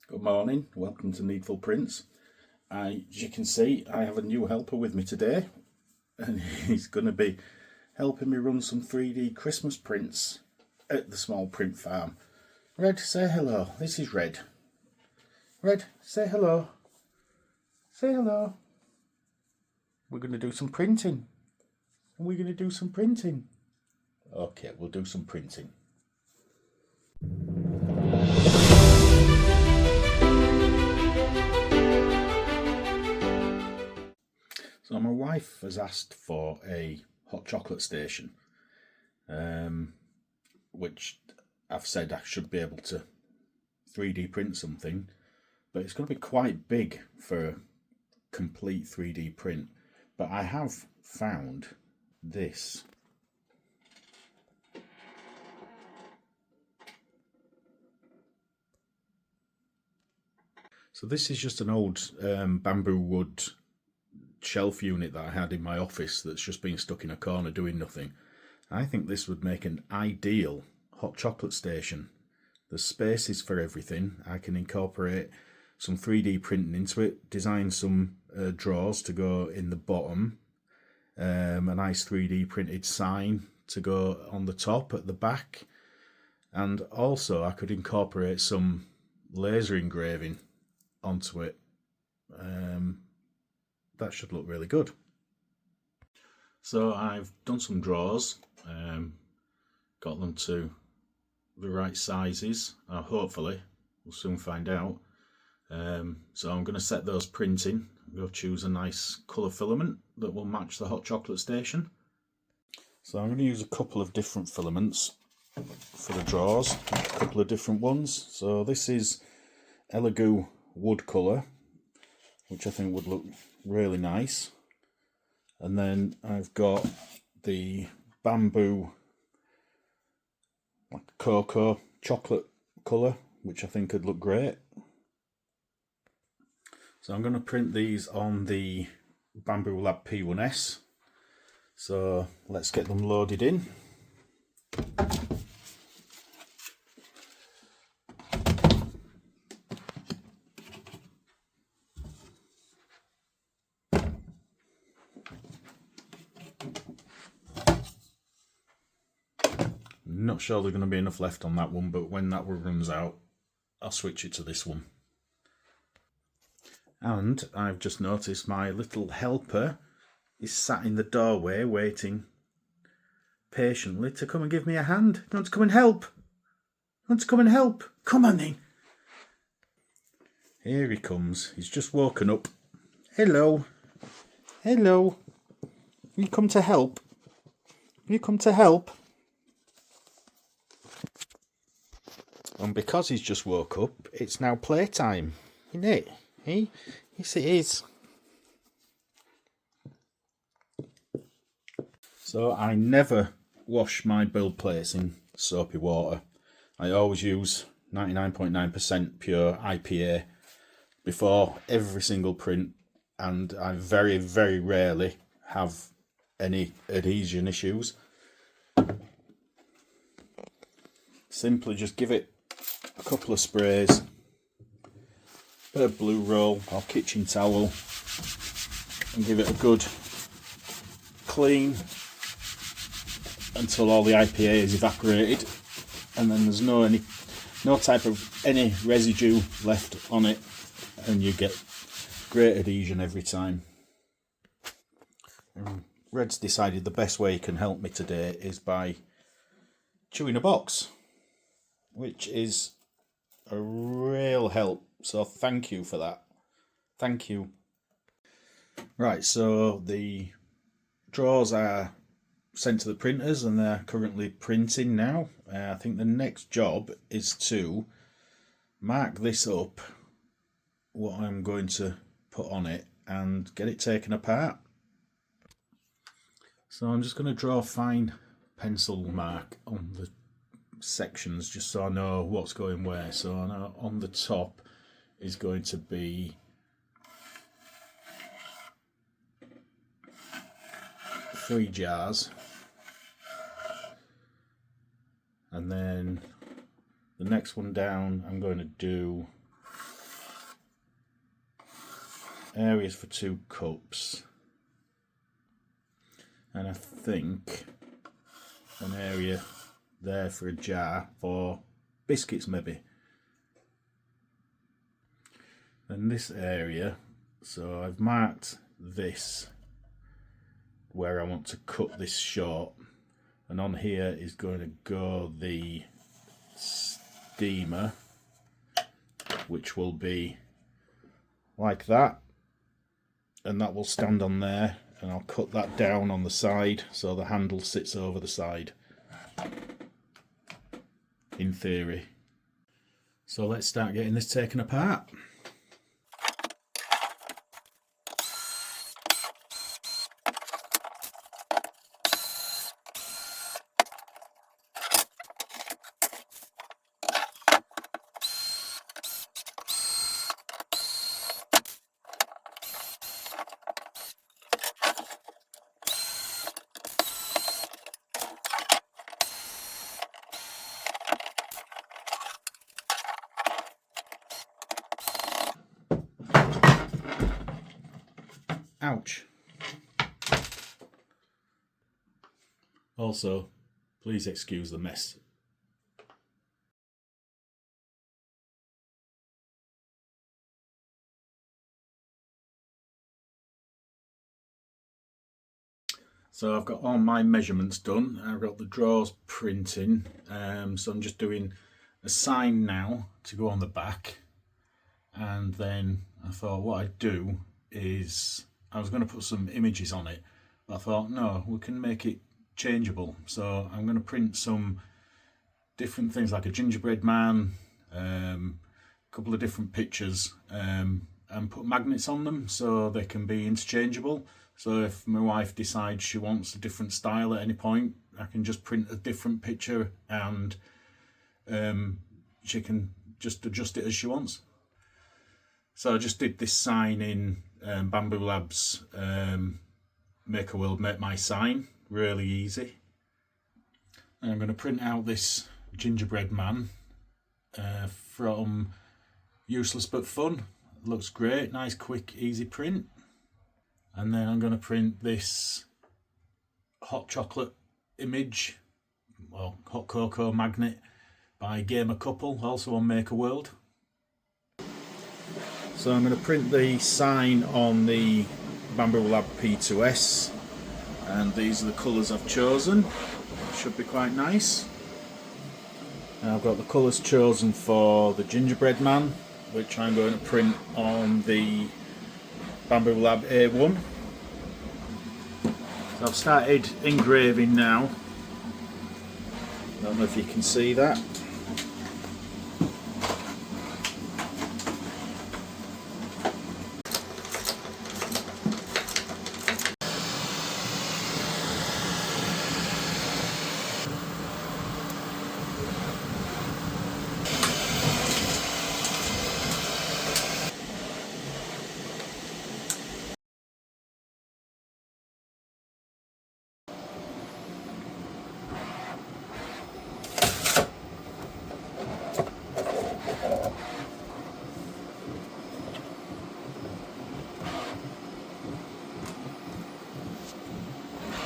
Good morning, welcome to Needful Prints. As you can see, I have a new helper with me today, and he's going to be helping me run some 3D Christmas prints at the small print farm. Red, say hello. This is Red. Red, say hello. Say hello. We're going to do some printing. We're going to do some printing. Okay, we'll do some printing. So my wife has asked for a hot chocolate station, which I've said I should be able to 3D print something, but it's going to be quite big for a complete 3D print. But I have found this. So this is just an old bamboo wood shelf unit that I had in my office that's just been stuck in a corner doing nothing. I think this would make an ideal hot chocolate station. There's spaces for everything. I can incorporate some 3D printing into it, design some drawers to go in the bottom, a nice 3D printed sign to go on the top at the back, and also I could incorporate some laser engraving onto it. That should look really good. So I've done some drawers, got them to the right sizes, hopefully, we'll soon find out. So I'm going to set those printing, go choose a nice colour filament that will match the hot chocolate station. So I'm going to use a couple of different filaments for the drawers, a couple of different ones. So this is Elegoo wood colour, which I think would look really nice. And then I've got the bamboo like cocoa chocolate colour, which I think could look great. So I'm going to print these on the Bamboo Lab P1S. So let's get them loaded in. Not sure there's going to be enough left on that one, but when that one runs out, I'll switch it to this one. And I've just noticed my little helper is sat in the doorway waiting patiently to come and give me a hand. You want to come and help? You want to come and help? Come on then. Here he comes. He's just woken up. Hello. Hello. You come to help? You come to help? And because he's just woke up, it's now playtime, isn't it? Eh? Yes, it is. So I never wash my build plates in soapy water. I always use 99.9% pure IPA before every single print, and I very, very rarely have any adhesion issues. Simply just give it a couple of sprays, bit of blue roll or kitchen towel, and give it a good clean until all the IPA is evaporated, and then there's no type of any residue left on it, and you get great adhesion every time. Red's decided the best way he can help me today is by chewing a box, which is a real help, so thank you for that. Thank you. Right, so the drawers are sent to the printers and they're currently printing now. I think the next job is to mark this up, what I'm going to put on it, and get it taken apart. So I'm just going to draw a fine pencil mark on the sections just so I know what's going where. So I know on the top is going to be three jars, and then the next one down I'm going to do areas for 2 cups, and I think an area there for a jar for biscuits maybe. And this area, so I've marked this where I want to cut this short, and on here is going to go the steamer, which will be like that, and that will stand on there, and I'll cut that down on the side so the handle sits over the side, in theory. So let's start getting this taken apart. Ouch. Also, please excuse the mess. So I've got all my measurements done. I've got the drawers printing, so I'm just doing a sign now to go on the back, and then I thought what I'd do is I was going to put some images on it, but I thought no, we can make it changeable, so I'm going to print some different things like a gingerbread man, a couple of different pictures, and put magnets on them so they can be interchangeable. So if my wife decides she wants a different style at any point, I can just print a different picture and she can just adjust it as she wants. So I just did this sign in Bamboo Labs Make a World, Make My Sign, really easy. And I'm going to print out this gingerbread man from Useless But Fun. Looks great, nice quick easy print. And then I'm going to print this hot chocolate image, well, hot cocoa magnet by Gamer Couple, also on Make a World. So I'm going to print the sign on the Bamboo Lab P2S, and these are the colours I've chosen. Should be quite nice. And I've got the colours chosen for the gingerbread man, which I'm going to print on the Bamboo Lab A1. So I've started engraving now. I don't know if you can see that.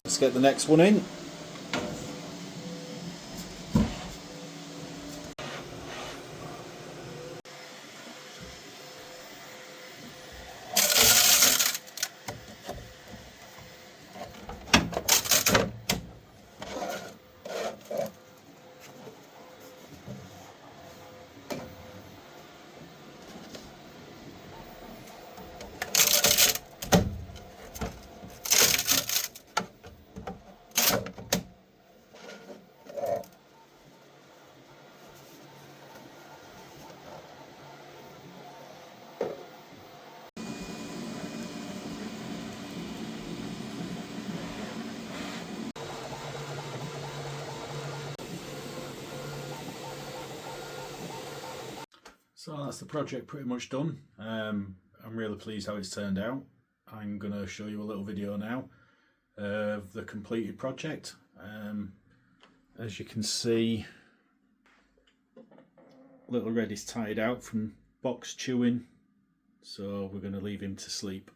Let's get the next one in. So that's the project pretty much done. I'm really pleased how it's turned out. I'm going to show you a little video now of the completed project. As you can see, little Red is tied out from box chewing So we're going to leave him to sleep.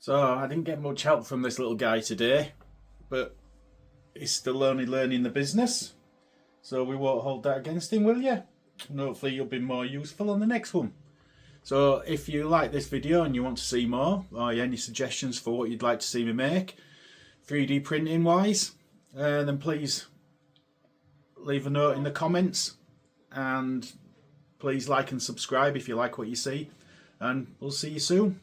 So I didn't get much help from this little guy today, but he's still only learning the business. So we won't hold that against him, will you? And hopefully you'll be more useful on the next one. So if you like this video and you want to see more, or any suggestions for what you'd like to see me make, 3D printing wise, then please leave a note in the comments, and please like and subscribe if you like what you see, and we'll see you soon.